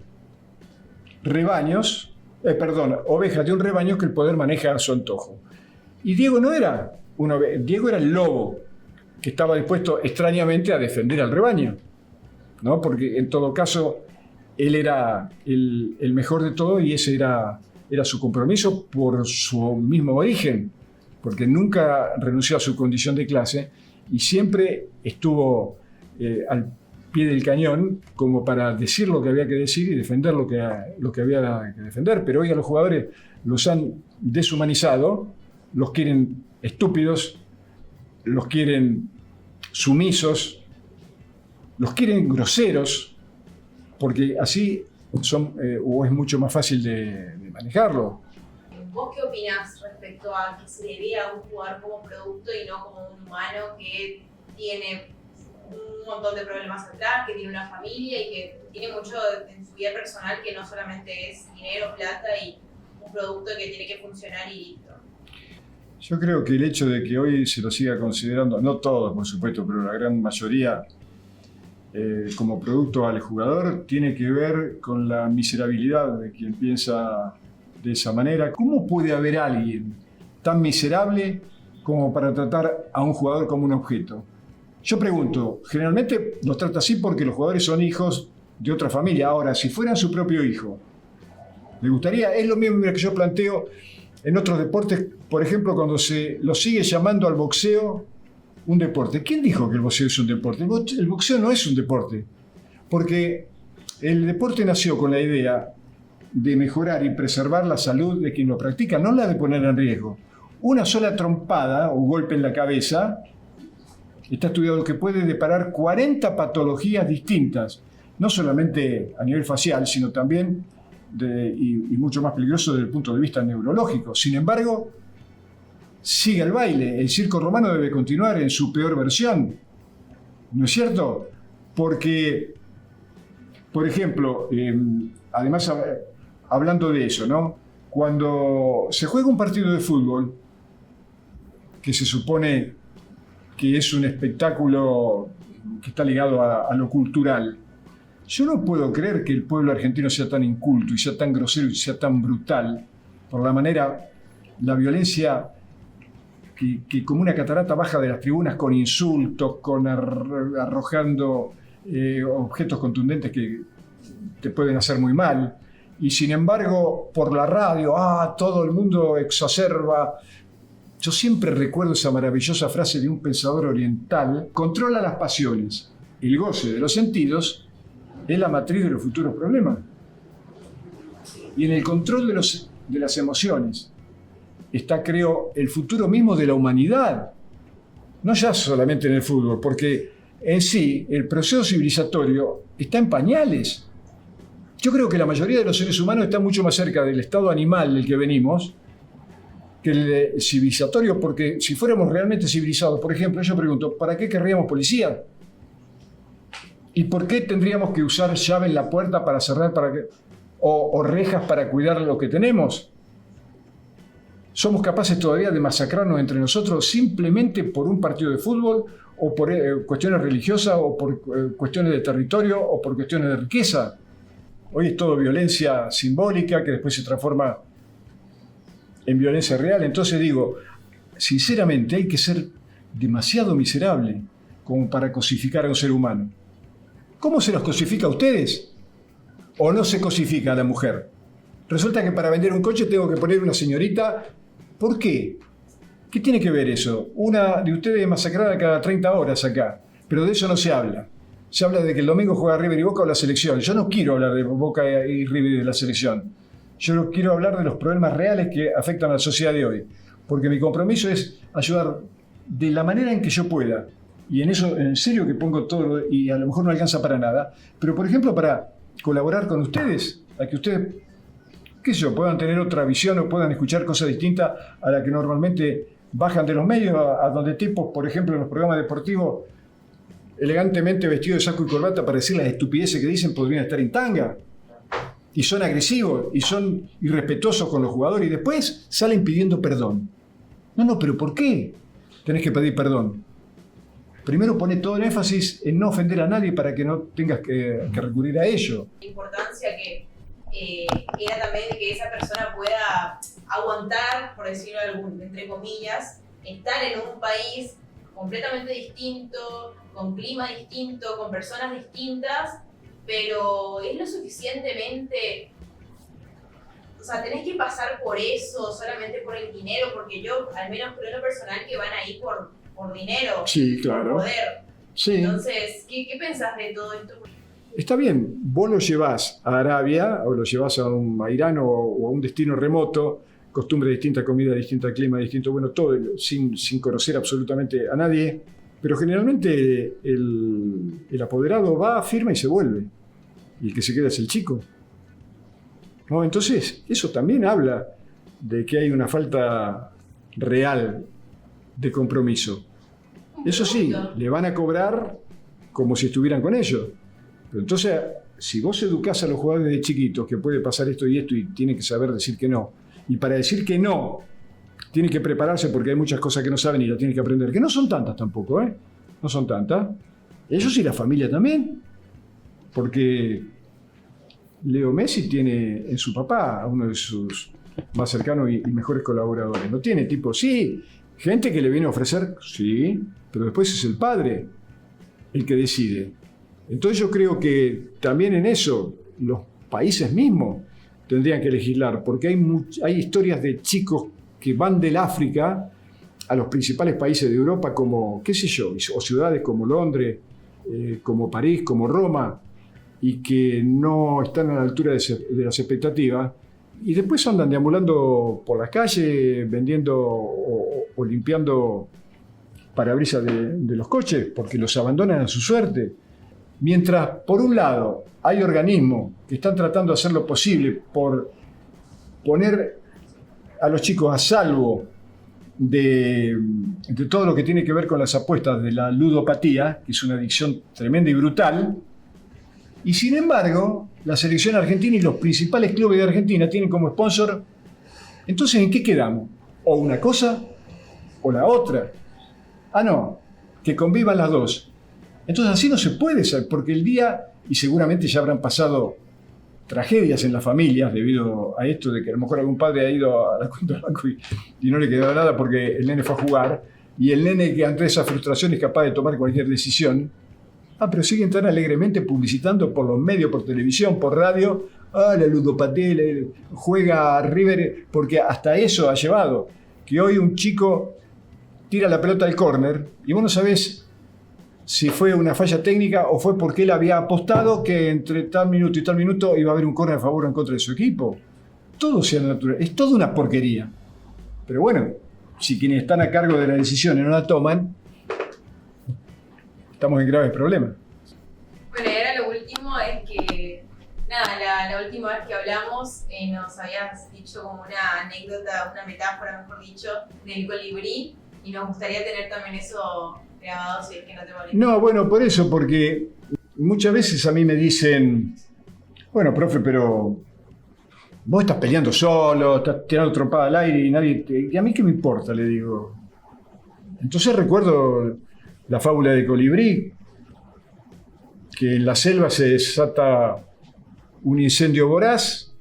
ovejas de un rebaño que el poder maneja a su antojo. Y Diego no era una oveja, Diego era el lobo que estaba dispuesto extrañamente a defender al rebaño, ¿no? Porque en todo caso él era el mejor de todo y ese era su compromiso por su mismo origen, porque nunca renunció a su condición de clase y siempre estuvo al pie del cañón como para decir lo que había que decir y defender lo que había que defender. Pero hoy a los jugadores los han deshumanizado, los quieren estúpidos, los quieren sumisos, los quieren groseros, porque así son, o es mucho más fácil de manejarlo. ¿Vos qué opinás respecto a que se le ve a un jugador como producto y no como un humano que tiene un montón de problemas atrás, que tiene una familia y que tiene mucho en su vida personal, que no solamente es dinero, plata y un producto que tiene que funcionar y listo? Yo creo que el hecho de que hoy se lo siga considerando, no todos por supuesto, pero la gran mayoría, como producto al jugador, tiene que ver con la miserabilidad de quien piensa de esa manera. ¿Cómo puede haber alguien tan miserable como para tratar a un jugador como un objeto? Yo pregunto, generalmente los trata así porque los jugadores son hijos de otra familia. Ahora, si fueran su propio hijo, ¿le gustaría? Es lo mismo que yo planteo en otros deportes, por ejemplo, cuando se lo sigue llamando al boxeo un deporte. ¿Quién dijo que el boxeo es un deporte? El boxeo no es un deporte, porque el deporte nació con la idea de mejorar y preservar la salud de quien lo practica, no la de poner en riesgo. Una sola trompada o golpe en la cabeza, está estudiado que puede deparar 40 patologías distintas, no solamente a nivel facial, sino también y mucho más peligroso desde el punto de vista neurológico. Sin embargo, sigue el baile. El circo romano debe continuar en su peor versión, ¿no es cierto? Porque, por ejemplo, además, hablando de eso, ¿no? Cuando se juega un partido de fútbol, que se supone que es un espectáculo que está ligado a lo cultural, yo no puedo creer que el pueblo argentino sea tan inculto y sea tan grosero y sea tan brutal por la manera, la violencia que como una catarata baja de las tribunas con insultos, con arrojando objetos contundentes que te pueden hacer muy mal. Y sin embargo, por la radio, todo el mundo exacerba. Yo siempre recuerdo esa maravillosa frase de un pensador oriental: controla las pasiones, el goce de los sentidos es la matriz de los futuros problemas. Y en el control de las emociones está, creo, el futuro mismo de la humanidad. No ya solamente en el fútbol, porque en sí el proceso civilizatorio está en pañales. Yo creo que la mayoría de los seres humanos está mucho más cerca del estado animal del que venimos que el civilizatorio, porque si fuéramos realmente civilizados, por ejemplo, yo pregunto, ¿para qué querríamos policía? ¿Y por qué tendríamos que usar llave en la puerta para cerrar o rejas para cuidar lo que tenemos? ¿Somos capaces todavía de masacrarnos entre nosotros simplemente por un partido de fútbol o por cuestiones religiosas o por cuestiones de territorio o por cuestiones de riqueza? Hoy es todo violencia simbólica que después se transforma en violencia real. Entonces digo, sinceramente hay que ser demasiado miserable como para cosificar a un ser humano. ¿Cómo se los cosifica a ustedes? ¿O no se cosifica a la mujer? Resulta que para vender un coche tengo que poner una señorita. ¿Por qué? ¿Qué tiene que ver eso? Una de ustedes es masacrada cada 30 horas acá, pero de eso no se habla. se habla de que el domingo juega River y Boca o la selección. Yo no quiero hablar de Boca y River y de la selección. Yo no quiero hablar de los problemas reales que afectan a la sociedad de hoy. Porque mi compromiso es ayudar de la manera en que yo pueda. Y en eso, en serio que pongo todo, y a lo mejor no alcanza para nada. Pero, por ejemplo, para colaborar con ustedes, a que ustedes, qué sé yo, puedan tener otra visión o puedan escuchar cosas distintas a la que normalmente bajan de los medios, a donde tipos, por ejemplo, en los programas deportivos, elegantemente vestidos de saco y corbata para decir las estupideces que dicen, podrían estar en tanga. Y son agresivos, y son irrespetuosos con los jugadores, y después salen pidiendo perdón. No, pero ¿por qué tenés que pedir perdón? Primero pone todo el énfasis en no ofender a nadie para que no tengas que recurrir a ello. La importancia que era también de que esa persona pueda aguantar, por decirlo entre comillas, estar en un país completamente distinto, con clima distinto, con personas distintas, pero es lo suficientemente... O sea, tenés que pasar por eso solamente por el dinero, porque yo, al menos creo en lo personal, que van ahí por dinero, sí, claro, por poder. Sí. Entonces, ¿qué pensás de todo esto? Está bien, vos lo llevás a Arabia o lo llevás a Irán o a un destino remoto, costumbre distinta, comida distinta, clima distinto, bueno, todo sin conocer absolutamente a nadie, pero generalmente el apoderado va, firma y se vuelve, y el que se queda es el chico. ¿No? Entonces, eso también habla de que hay una falta real de compromiso. Eso sí, le van a cobrar como si estuvieran con ellos. Pero entonces, si vos educás a los jugadores de chiquitos que puede pasar esto y tienen que saber decir que no, y para decir que no, tienen que prepararse porque hay muchas cosas que no saben y las tienen que aprender, que no son tantas tampoco, ¿eh? No son tantas. Ellos y la familia también, porque Leo Messi tiene en su papá a uno de sus más cercanos y mejores colaboradores. No tiene tipo, sí, gente que le viene a ofrecer, sí, pero después es el padre el que decide. Entonces yo creo que también en eso los países mismos tendrían que legislar, porque hay historias de chicos que van del África a los principales países de Europa como, qué sé yo, o ciudades como Londres, como París, como Roma, y que no están a la altura de las expectativas, y después andan deambulando por las calles, vendiendo o limpiando parabrisas de los coches, porque los abandonan a su suerte. Mientras, por un lado, hay organismos que están tratando de hacer lo posible por poner a los chicos a salvo de todo lo que tiene que ver con las apuestas de la ludopatía, que es una adicción tremenda y brutal, y sin embargo, la selección argentina y los principales clubes de Argentina tienen como sponsor. Entonces, ¿en qué quedamos? O una cosa o la otra. No, que convivan las dos. Entonces así no se puede ser, porque el día, y seguramente ya habrán pasado tragedias en las familias debido a esto de que a lo mejor algún padre ha ido a la cuenta del banco y no le quedó nada porque el nene fue a jugar, y el nene que ante esa frustración es capaz de tomar cualquier decisión, pero siguen tan alegremente publicitando por los medios, por televisión, por radio, la ludopatía, juega a River, porque hasta eso ha llevado, que hoy un chico tira la pelota al córner y vos no sabés si fue una falla técnica o fue porque él había apostado que entre tal minuto y tal minuto iba a haber un córner a favor o en contra de su equipo. Todo sea natural, es toda una porquería. Pero bueno, si quienes están a cargo de la decisión no la toman, estamos en graves problemas. Bueno, y ahora lo último es que, nada, la última vez que hablamos nos habías dicho como una anécdota, una metáfora, mejor dicho, del colibrí, y nos gustaría tener también eso grabado, si es que no te molesta. No, bueno, por eso, porque muchas veces a mí me dicen, bueno, profe, pero vos estás peleando solo, estás tirando trompada al aire y nadie ¿y a mí qué me importa? Le digo. Entonces recuerdo la fábula de colibrí, que en la selva se desata un incendio voraz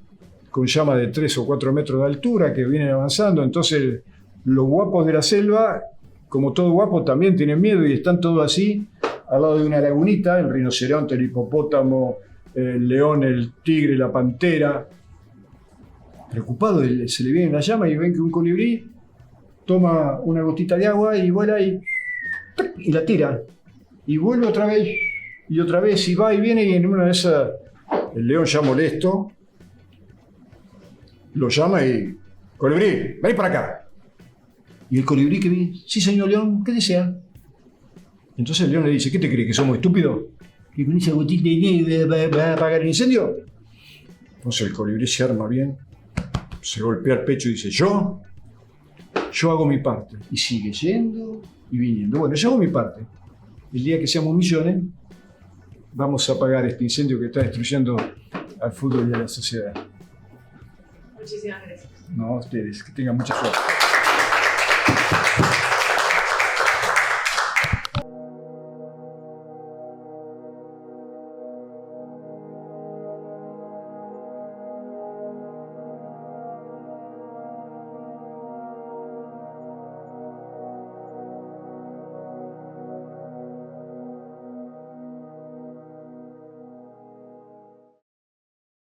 con llamas de 3 o 4 metros de altura que vienen avanzando. Entonces los guapos de la selva, como todo guapo, también tienen miedo y están todos así al lado de una lagunita, el rinoceronte, el hipopótamo, el león, el tigre, la pantera. Preocupados, se le viene la llama y ven que un colibrí toma una gotita de agua y vuela y la tira. Y vuelve otra vez y otra vez, y va y viene, y en una de esas, el león ya molesto, lo llama y, colibrí, ven para acá. Y el colibrí que viene, sí señor león, ¿qué desea? Entonces el león le dice, ¿qué te crees, que somos estúpidos? ¿Que con esa botella de nieve va a apagar el incendio? Entonces el colibrí se arma bien, se golpea el pecho y dice, yo hago mi parte. Y sigue yendo y viniendo. Bueno, yo hago mi parte. El día que seamos millones, vamos a apagar este incendio que está destruyendo al fútbol y a la sociedad. Muchísimas gracias. No, a ustedes, que tengan mucha suerte.